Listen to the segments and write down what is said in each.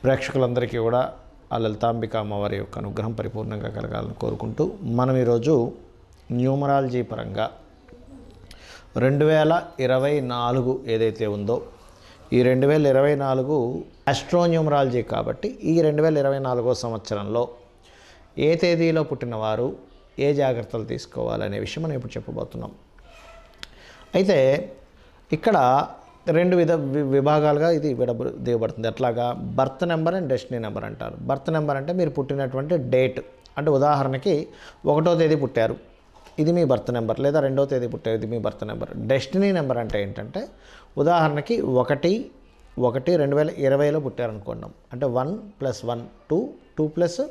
ప్రేక్షకులందరికీ కూడా ఆ లలితాంబిక అమ్మవారి యొక్క అనుగ్రహం పరిపూర్ణంగా కలగాలని కోరుకుంటూ మనం ఈరోజు న్యూమరాలజీ పరంగా 2024 ఏదైతే ఉందో ఈ 2024 ఆస్ట్రోన్యూమరాలజీ కాబట్టి ఈ 2024 సంవత్సరంలో ఏ తేదీలో పుట్టినవారు ఏ జాగ్రత్తలు తీసుకోవాలనే విషయం మనం ఇప్పుడు చెప్పబోతున్నాం. అయితే ఇక్కడ రెండు విభాగాలుగా ఇది దిగబడుతుంది. ఎట్లాగా birth number and destiny number అంటారు. బర్త్ నెంబర్ అంటే మీరు పుట్టినటువంటి డేట్, అంటే ఉదాహరణకి 1వ తేదీ పుట్టారు, ఇది మీ బర్త్ నెంబర్, లేదా 2వ తేదీ పుట్టారు, ఇది మీ బర్త్ నెంబర్. డెస్టినీ నెంబర్ అంటే ఏంటంటే ఉదాహరణకి 1/1/2020లో పుట్టారనుకున్నాం, అంటే 1 + 1 2 2 +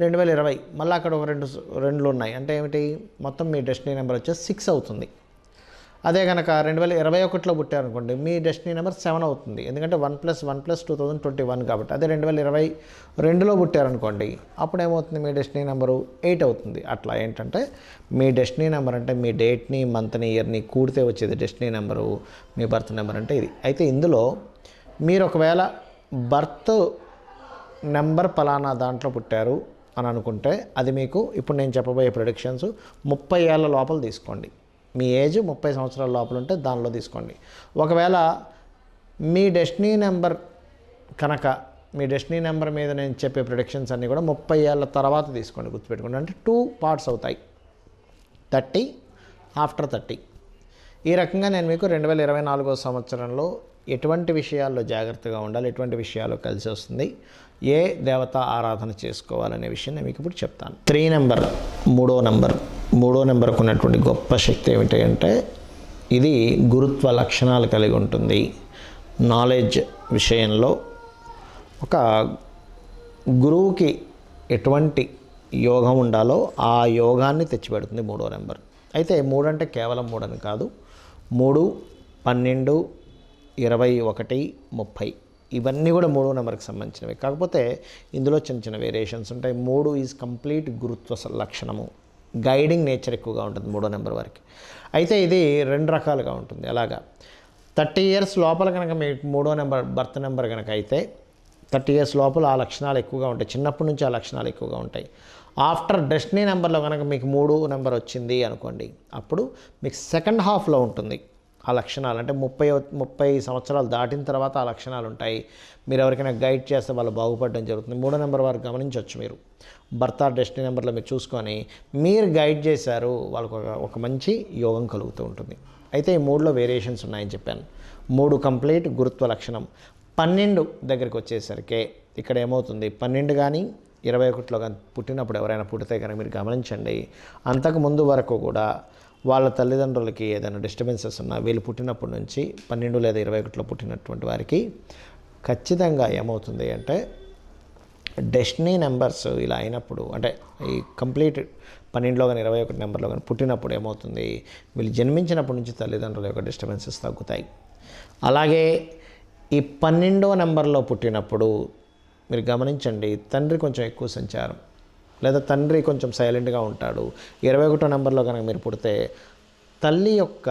2020, మళ్ళీ అక్కడ ఒక రెండులు ఉన్నాయి, అంటే ఏమిటి, మొత్తం మీ డెస్టినీ నెంబర్ వచ్చేసి 6 అవుతుంది. అదే కనుక 2021లో పుట్టారనుకోండి, మీ డెస్టినీ నెంబర్ 7 అవుతుంది, ఎందుకంటే 1 + 1 + 2021 కాబట్టి. అదే 2022లో పుట్టారనుకోండి, అప్పుడు ఏమవుతుంది, మీ డెస్టినీ నెంబరు 8 అవుతుంది. అట్లా ఏంటంటే మీ డెస్టినీ నెంబర్ అంటే మీ డేట్ని, మంత్ని, ఇయర్ని కూడితే వచ్చేది డెస్టినీ నెంబరు, మీ బర్త్ నెంబర్ అంటే ఇది. అయితే ఇందులో మీరు ఒకవేళ బర్త్ నెంబర్ పలానా దాంట్లో పుట్టారు అని అనుకుంటే అది మీకు ఇప్పుడు నేను చెప్పబోయే ప్రెడిక్షన్స్ 30 ఏళ్ళ లోపల తీసుకోండి. మీ ఏజ్ 30 సంవత్సరాల లోపల ఉంటే దానిలో తీసుకోండి. ఒకవేళ మీ డెస్టినీ నెంబర్ కనుక, మీ డెస్టినీ నెంబర్ మీద నేను చెప్పే ప్రిడిక్షన్స్ అన్నీ కూడా 30 ఏళ్ళ తర్వాత తీసుకోండి, గుర్తుపెట్టుకోండి. అంటే 2 పార్ట్స్ అవుతాయి, 30 ఆఫ్టర్ 30. ఈ రకంగా నేను మీకు 2024 సంవత్సరంలో ఎటువంటి విషయాల్లో జాగ్రత్తగా ఉండాలి, ఎటువంటి విషయాల్లో కలిసి వస్తుంది, ఏ దేవత ఆరాధన చేసుకోవాలనే విషయం నేను మీకు ఇప్పుడు చెప్తాను. 3 నెంబర్, మూడో నెంబర్కు ఉన్నటువంటి గొప్ప శక్తి ఏమిటి అంటే ఇది గురుత్వ లక్షణాలు కలిగి ఉంటుంది. నాలెడ్జ్ విషయంలో ఒక గురువుకి ఎటువంటి యోగం ఉండాలో ఆ యోగాన్ని తెచ్చిపెడుతుంది 3వ నెంబర్. అయితే 3 అంటే కేవలం 3 అని కాదు, 3, 12, 21, 30 ఇవన్నీ కూడా 3వ నెంబర్కి సంబంధించినవి. కాకపోతే ఇందులో చిన్న చిన్న వేరియేషన్స్ ఉంటాయి. 3 ఈజ్ కంప్లీట్ గురుత్వ లక్షణము, గైడింగ్ నేచర్ ఎక్కువగా ఉంటుంది 3వ నెంబర్ వారికి. అయితే ఇది 2 రకాలుగా ఉంటుంది. అలాగా 30 ఇయర్స్ లోపల కనుక మీకు 3వ నెంబర్ బర్త్ నెంబర్ కనుక అయితే 30 ఇయర్స్ లోపల ఆ లక్షణాలు ఎక్కువగా ఉంటాయి, చిన్నప్పటి నుంచి ఆ లక్షణాలు ఎక్కువగా ఉంటాయి. ఆఫ్టర్ డెస్టినీ నెంబర్లో కనుక మీకు 3వ నెంబర్ వచ్చింది అనుకోండి, అప్పుడు మీకు సెకండ్ హాఫ్లో ఉంటుంది ఆ లక్షణాలు. అంటే 30 సంవత్సరాలు దాటిన తర్వాత ఆ లక్షణాలు ఉంటాయి. మీరు ఎవరికైనా గైడ్ చేస్తే వాళ్ళు బాగుపడడం జరుగుతుంది. 3వ నెంబర్ వారు గమనించవచ్చు, మీరు బర్త్ ఆర్ డెస్టినీ నెంబర్లో మీరు చూసుకొని మీరు గైడ్ చేశారు, వాళ్ళకు ఒక మంచి యోగం కలుగుతూ ఉంటుంది. అయితే ఈ 3లో వేరియేషన్స్ ఉన్నాయని చెప్పాను. 3 కంప్లీట్ గురుత్వ లక్షణం. 12 దగ్గరికి వచ్చేసరికి ఇక్కడ ఏమవుతుంది, 12 కానీ 21లో కానీ పుట్టినప్పుడు ఎవరైనా పుడితే కనుక మీరు గమనించండి, అంతకు ముందు వరకు కూడా వాళ్ళ తల్లిదండ్రులకి ఏదైనా డిస్టర్బెన్సెస్ ఉన్నా వీళ్ళు పుట్టినప్పటి నుంచి 12 లేదా 21లో పుట్టినటువంటి వారికి ఖచ్చితంగా ఏమవుతుంది అంటే డెస్టినీ నెంబర్స్ ఇలా అయినప్పుడు, అంటే ఈ కంప్లీట్ 12లో కానీ 21 నెంబర్లో కానీ పుట్టినప్పుడు ఏమవుతుంది, వీళ్ళు జన్మించినప్పటి నుంచి తల్లిదండ్రుల యొక్క డిస్టర్బెన్సెస్ తగ్గుతాయి. అలాగే ఈ 12వ నెంబర్లో పుట్టినప్పుడు మీరు గమనించండి, తండ్రి కొంచెం ఎక్కువ సంచారం, లేదా తండ్రి కొంచెం సైలెంట్గా ఉంటాడు. 21వ నెంబర్లో కనుక మీరు పుడితే తల్లి యొక్క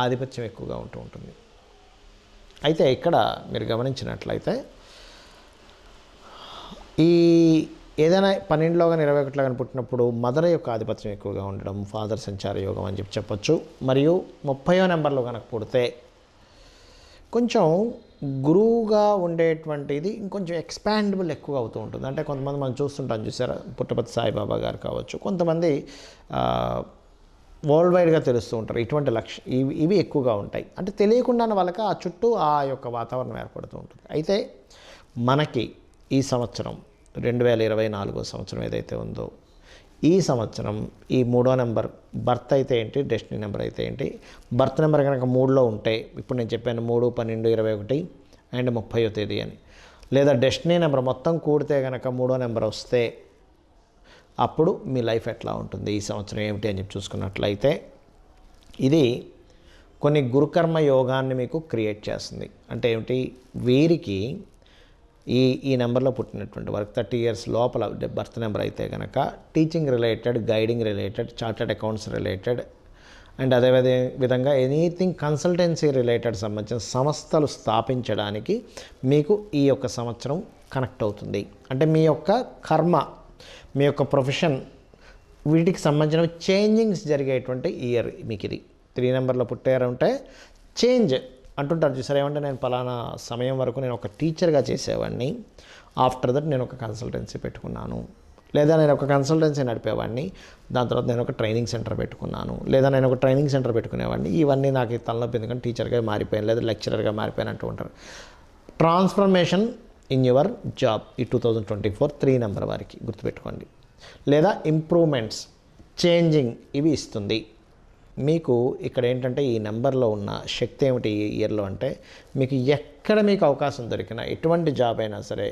ఆధిపత్యం ఎక్కువగా ఉంటుంది. అయితే ఇక్కడ మీరు గమనించినట్లయితే ఈ ఏదైనా 12లో కానీ 21లో కానీ పుట్టినప్పుడు మదర్ యొక్క ఆధిపత్యం ఎక్కువగా ఉండడం ఫాదర్ సంచార యోగం అని చెప్పొచ్చు. మరియు 30వ నెంబర్లో కనుక పుడితే కొంచెం గురువుగా ఉండేటువంటిది ఇంకొంచెం ఎక్స్పాండబుల్ ఎక్కువగా అవుతూ ఉంటుంది. అంటే కొంతమంది మనం చూస్తుంటాం, చూసారా, పుట్టపర్తి సాయిబాబా గారు కావచ్చు, కొంతమంది వరల్డ్ వైడ్గా తెలుస్తూ ఉంటారు. ఇటువంటి ఇవి ఎక్కువగా ఉంటాయి. అంటే తెలియకుండానే వాళ్ళకి ఆ చుట్టూ ఆ యొక్క వాతావరణం ఏర్పడుతూ ఉంటుంది. అయితే మనకి ఈ సంవత్సరం 2024 సంవత్సరం ఏదైతే ఉందో, ఈ సంవత్సరం ఈ 3వ నెంబర్ బర్త్ అయితే ఏంటి, డెస్టినీ నెంబర్ అయితే ఏంటి, బర్త్ నెంబర్ కనుక 3లో ఉంటే, ఇప్పుడు నేను చెప్పాను 3, 12, 21 అండ్ 30వ తేదీ అని, లేదా డెస్టినీ నెంబర్ మొత్తం కూడితే కనుక 3వ నెంబర్ వస్తే అప్పుడు మీ లైఫ్ ఎట్లా ఉంటుంది, ఈ సంవత్సరం ఏమిటి అని చెప్పి చూసుకున్నట్లయితే ఇది కొన్ని గురుకర్మ యోగాన్ని మీకు క్రియేట్ చేస్తుంది. అంటే ఏమిటి, వీరికి ఈ నెంబర్లో పుట్టినటువంటి వారికి 30 ఇయర్స్ లోపల బర్త్ నెంబర్ అయితే కనుక teaching related, guiding related, chartered accounts related and అదే విధంగా ఎనీథింగ్ కన్సల్టెన్సీ రిలేటెడ్ సంబంధించిన సంస్థలు స్థాపించడానికి మీకు ఈ యొక్క సంవత్సరం కనెక్ట్ అవుతుంది. అంటే మీ యొక్క కర్మ, మీ యొక్క ప్రొఫెషన్, వీటికి సంబంధించిన చేంజింగ్స్ జరిగేటువంటి ఇయర్ మీకు ఇది. 3 నెంబర్లో పుట్టారంటే చేంజ్ అంటుంటారు చూసారు. ఏమంటే నేను పలానా సమయం వరకు నేను ఒక టీచర్గా చేసేవాడిని, ఆఫ్టర్ దట్ నేను ఒక కన్సల్టెన్సీ పెట్టుకున్నాను, లేదా నేను ఒక కన్సల్టెన్సీ నడిపేవాడిని, దాని తర్వాత నేను ఒక ట్రైనింగ్ సెంటర్ పెట్టుకున్నాను, లేదా నేను ఒక ట్రైనింగ్ సెంటర్ పెట్టుకునేవాడిని. ఇవన్నీ నాకు తలనొప్పి ఎందుకంటే టీచర్గా మారిపోయాను లేదా లెక్చరర్గా మారిపోయాను అంటూ ఉంటారు. ట్రాన్స్ఫర్మేషన్ ఇన్ యువర్ జాబ్ ఈ 2024 3 నెంబర్ వారికి గుర్తుపెట్టుకోండి. లేదా ఇంప్రూవ్మెంట్స్, చేంజింగ్ ఇవి ఇస్తుంది మీకు. ఇక్కడ ఏంటంటే ఈ నెంబర్లో ఉన్న శక్తి ఏమిటి ఈ ఇయర్లో అంటే, మీకు ఎక్కడ మీకు అవకాశం దొరికినా, ఎటువంటి జాబ్ అయినా సరే,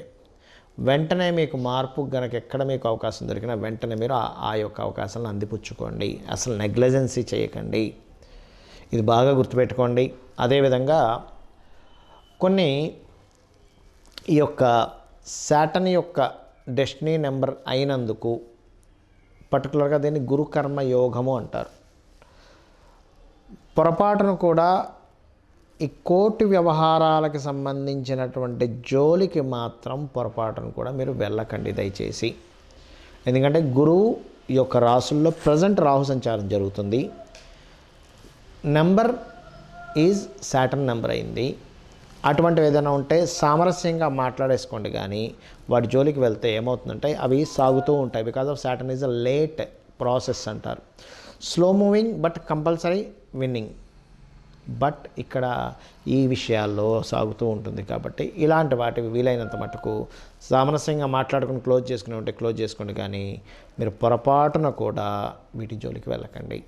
వెంటనే మీకు మార్పు గనక ఎక్కడ మీకు అవకాశం దొరికినా వెంటనే మీరు ఆ యొక్క అవకాశాలను అందిపుచ్చుకోండి. అసలు నెగ్లిజెన్సీ చేయకండి. ఇది బాగా గుర్తుపెట్టుకోండి. అదేవిధంగా కొన్ని ఈ యొక్క శాటర్న్ యొక్క డెస్టినీ నెంబర్ అయినందుకు పర్టికులర్గా దీన్ని గురుకర్మ యోగము అంటారు. పొరపాటును కూడా ఈ కోర్టు వ్యవహారాలకు సంబంధించినటువంటి జోలికి మాత్రం పొరపాటును కూడా మీరు వెళ్ళకండి దయచేసి. ఎందుకంటే గురువు యొక్క రాసుల్లో ప్రజెంట్ రాహు సంచారం జరుగుతుంది. నెంబర్ ఈజ్ శాటర్న్ నెంబర్ అయింది. అటువంటివి ఏదైనా ఉంటే సామరస్యంగా మాట్లాడేసుకోండి, కానీ వాటి జోలికి వెళ్తే ఏమవుతుందంటే అవి సాగుతూ ఉంటాయి. Because of Saturn is a late process అంటారు. Slow moving but compulsory winning. But ఇక్కడ ఈ విషయాల్లో సాగుతూ ఉంటుంది. కాబట్టి ఇలాంటి వాటివి వీలైనంత మటుకు సామరస్యంగా మాట్లాడుకుని క్లోజ్ చేసుకుని ఉంటే క్లోజ్ చేసుకోండి, కానీ మీరు పొరపాటున కూడా వీటి జోలికి వెళ్ళకండి.